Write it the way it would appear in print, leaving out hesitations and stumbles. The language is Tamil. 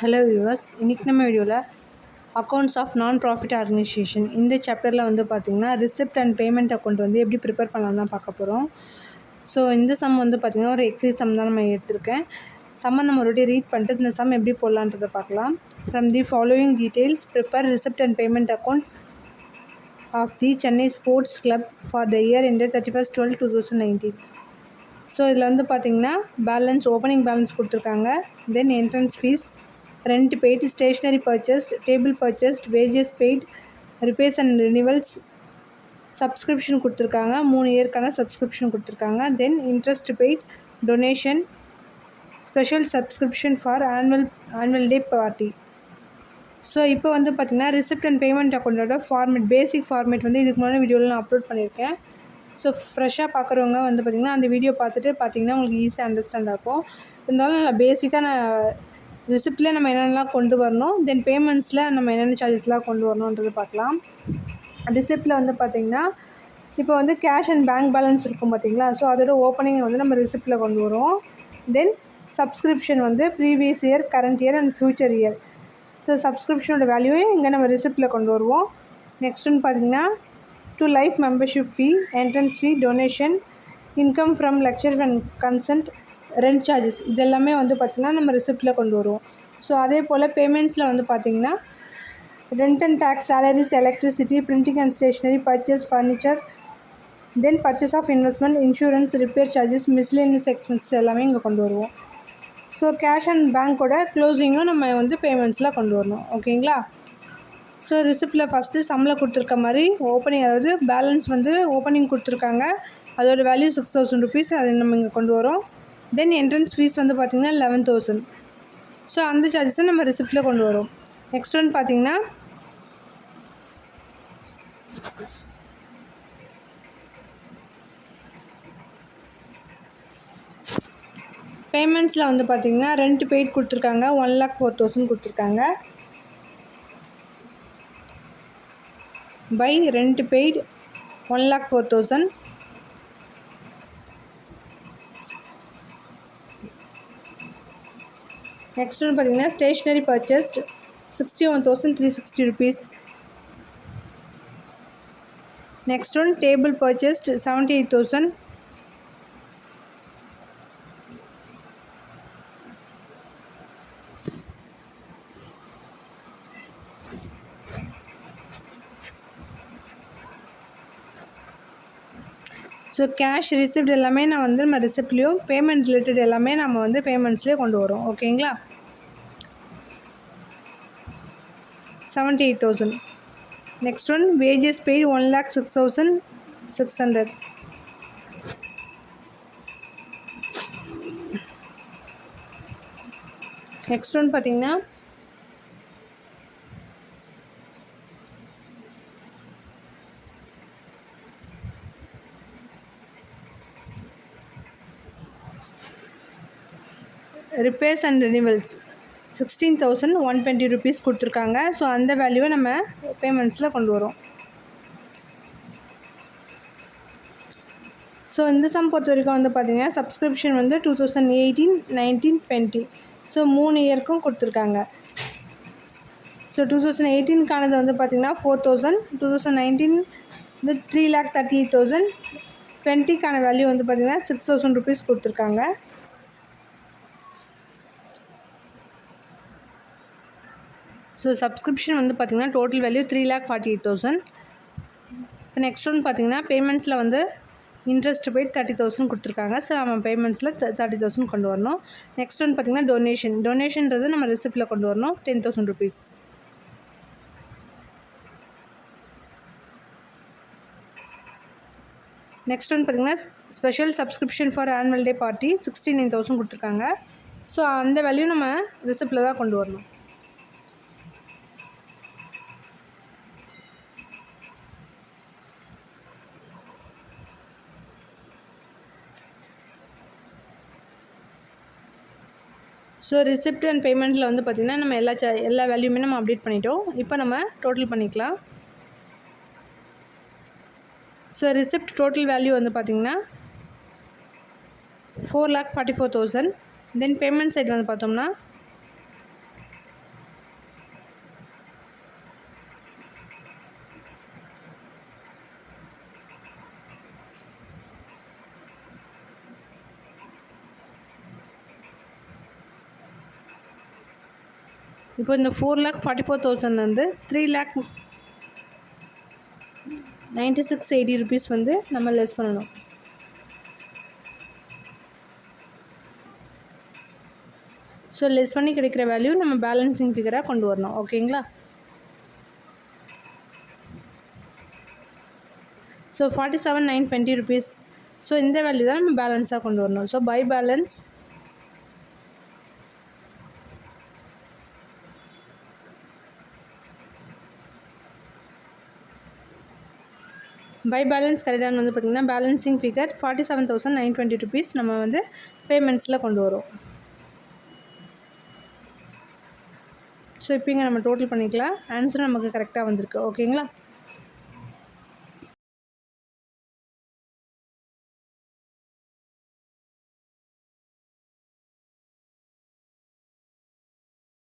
ஹலோ வியூவர்ஸ், இன்றைக்கி நம்ம வீடியோவில் அக்கௌண்ட்ஸ் ஆஃப் நான் ப்ராஃபிட் ஆர்கனைசேஷன் இந்த சாப்டரில் வந்து பார்த்திங்கன்னா ரிசிப்ட் அண்ட் பேமெண்ட் அக்கௌண்ட் வந்து எப்படி ப்ரிப்பேர் பண்ணலாம் தான் பார்க்க போகிறோம். ஸோ இந்த சம் வந்து பார்த்திங்கன்னா ஒரு எக்ஸைஸ் சம் தான் நம்ம எடுத்திருக்கேன். சம்மை நம்ம ஒருவாட்டி ரீட் பண்ணிட்டு இந்த சம் எப்படி போடலான்றதை பார்க்கலாம். From the following details prepare receipt and payment account of the Chennai sports club for the year ended 31/12/2019. So இதில் வந்து பார்த்திங்கன்னா பேலன்ஸ் ஓப்பனிங் பேலன்ஸ் கொடுத்துருக்காங்க. Then entrance fees, rent paid, stationery purchased, table purchased, wages paid, repairs and renewals, subscription கொடுத்துருக்காங்க, 3 இயர்க்கான சப்ஸ்கிரிப்ஷன் கொடுத்துருக்காங்க. Then interest paid, donation, special subscription for annual day party. So இப்போ வந்து பார்த்திங்கன்னா ரிசிப்ட் அண்ட் பேமெண்ட் அக்கௌண்ட்டோட ஃபார்மேட், பேசிக் ஃபார்மேட் வந்து இதுக்கு முன்னாடி வீடியோவில் நான் அப்லோட் பண்ணியிருக்கேன். ஸோ ஃப்ரெஷ்ஷாக பார்க்குறவங்க வந்து பார்த்திங்கன்னா அந்த வீடியோ பார்த்துட்டு பார்த்திங்கன்னா உங்களுக்கு ஈஸியாக அண்டர்ஸ்டாண்ட் ஆகும். இருந்தாலும் நான் பேசிக்காக ரிசிப்டில் நம்ம என்னென்னலாம் கொண்டு வரணும், தென் பேமெண்ட்ஸில் நம்ம என்னென்ன சார்ஜஸ்லாம் கொண்டு வரணுன்றது பார்க்கலாம். ரிசிப்டில் வந்து பார்த்திங்கன்னா இப்போ வந்து கேஷ் அண்ட் பேங்க் பேலன்ஸ் இருக்கும் பார்த்திங்களா. ஸோ அதோட ஓப்பனிங் வந்து நம்ம ரிசிப்டில் கொண்டு வருவோம். தென் சப்ஸ்கிரிப்ஷன் வந்து previous year, current year and future year. So சப்ஸ்கிரிப்ஷனோட வேல்யூவே இங்கே நம்ம ரிசிப்டில் கொண்டு வருவோம். நெக்ஸ்ட் வந்து பார்த்திங்கன்னா to life membership fee, entrance fee, donation, income from lecture and consent, rent charges இதெல்லாமே வந்து பார்த்திங்கன்னா நம்ம ரிசிப்டில் கொண்டு வருவோம். ஸோ அதே போல் பேமெண்ட்ஸில் வந்து பார்த்திங்கன்னா rent and taxes, salaries, electricity, printing and stationery, purchase furniture, then purchase of investment, insurance, repair charges, miscellaneous expenses எல்லாமே இங்கே கொண்டு வருவோம். ஸோ கேஷ் அண்ட் பேங்க்கோட க்ளோசிங்கும் நம்ம வந்து பேமெண்ட்ஸில் கொண்டு வரணும். ஓகேங்களா. ஸோ ரிசிப்டில் ஃபஸ்ட்டு சம்மில் கொடுத்துருக்க மாதிரி ஓப்பனிங், அதாவது பேலன்ஸ் வந்து ஓப்பனிங் கொடுத்துருக்காங்க, அதோட வேல்யூ 6,000 ருபீஸ், அதை நம்ம இங்கே கொண்டு வரோம். தென் என்ட்ரன்ஸ் ஃபீஸ் வந்து பார்த்திங்கன்னா 11,000. ஸோ அந்த சார்ஜஸை நம்ம ரிசிப்டில் கொண்டு வரோம். நெக்ஸ்ட் வந்து பார்த்திங்கன்னா பேமெண்ட்ஸில் வந்து பார்த்திங்கன்னா ரெண்ட் பெய்ட் கொடுத்துருக்காங்க, 1,04,000 கொடுத்துருக்காங்க. By rent paid 1,04,000. நெக்ஸ்ட் வந்து பார்த்திங்கன்னா stationery purchased 61,360 rupees. Next one table purchased 78,000. So cash receipt எல்லாமே நான் வந்து நம்ம ரிசிப்ட்லேயும், பேமெண்ட் ரிலேட்டட் எல்லாமே நம்ம வந்து பேமெண்ட்ஸ்லேயே கொண்டு வரோம். ஓகேங்களா. 78,000. Next one wages paid 1,06,600. Next one பார்த்திங்கன்னா ரிப்பேர்ஸ் அண்ட் ரினிவல்ஸ் 16,120 ருபீஸ் கொடுத்துருக்காங்க. ஸோ அந்த வேல்யூவை நம்ம பேமெண்ட்ஸில் கொண்டு வரோம். ஸோ இந்த சம் பொறுத்த வரைக்கும் வந்து பார்த்திங்கன்னா சப்ஸ்கிரிப்ஷன் வந்து 2018, 19, 20. ஸோ 3 இயர்க்கும் கொடுத்துருக்காங்க. ஸோ 2018க்கானது வந்து பார்த்திங்கன்னா 4,000, 2019 வந்து 3,38,000, 20க்கான வேல்யூ வந்து பார்த்திங்கன்னா 6,000 ருபீஸ் கொடுத்துருக்காங்க. ஸோ சப்ஸ்கிரிப்ஷன் வந்து பார்த்திங்கன்னா டோட்டல் வேல்யூ 3,48,000. இப்போ நெக்ஸ்ட் ஒன்று பார்த்திங்கன்னா பேமெண்ட்ஸில் வந்து இன்ட்ரெஸ்ட் போய்ட்டு 30,000 கொடுத்துருக்காங்க. ஸோ நம்ம பேமெண்ட்ஸில் 30,000 கொண்டு வரணும். நெக்ஸ்ட் ஒன்று பார்த்திங்கன்னா டொனேஷன்றது நம்ம ரிசிப்டில் கொண்டு வரணும், 10,000 ருபீஸ். நெக்ஸ்ட் ஒன்று பார்த்திங்கன்னா special subscription for annual day party 69,000 கொடுத்துருக்காங்க. ஸோ அந்த வேல்யூ நம்ம ரிசிப்டில் தான் கொண்டு வரணும். ஸோ ரிசிப்ட் அண்ட் பேமெண்ட்டில் வந்து பார்த்திங்கன்னா நம்ம எல்லா வேல்யூமே நம்ம அப்டேட் பண்ணிட்டோம். இப்போ நம்ம டோட்டல் பண்ணிக்கலாம். ஸோ ரிசிப்ட் டோட்டல் வேல்யூ வந்து பார்த்திங்கன்னா 4,44,000. தென் பேமெண்ட் சைடு வந்து பார்த்தோம்னா இப்போ இந்த 4,44,000 3,96,80 rupees வந்து நம்ம லெஸ் பண்ணணும். ஸோ லெஸ் பண்ணி கிடைக்கிற வேல்யூ நம்ம பேலன்சிங் ஃபிகராக கொண்டு வரணும். ஓகேங்களா? So 47,920 rupees. ஸோ இந்த வேல்யூ தான் நம்ம பேலன்ஸாக கொண்டு வரணும். ஸோ பை பேலன்ஸ் கரெக்டான வந்து பார்த்திங்கன்னா பேலன்சிங் ஃபிகர் 47,920 rupees நம்ம வந்து பேமெண்ட்ஸில் கொண்டு வரோம். ஸோ இப்போ இங்கே நம்ம டோட்டல் பண்ணிக்கலாம். ஆன்சர் நமக்கு கரெக்டாக வந்திருக்கு. ஓகேங்களா?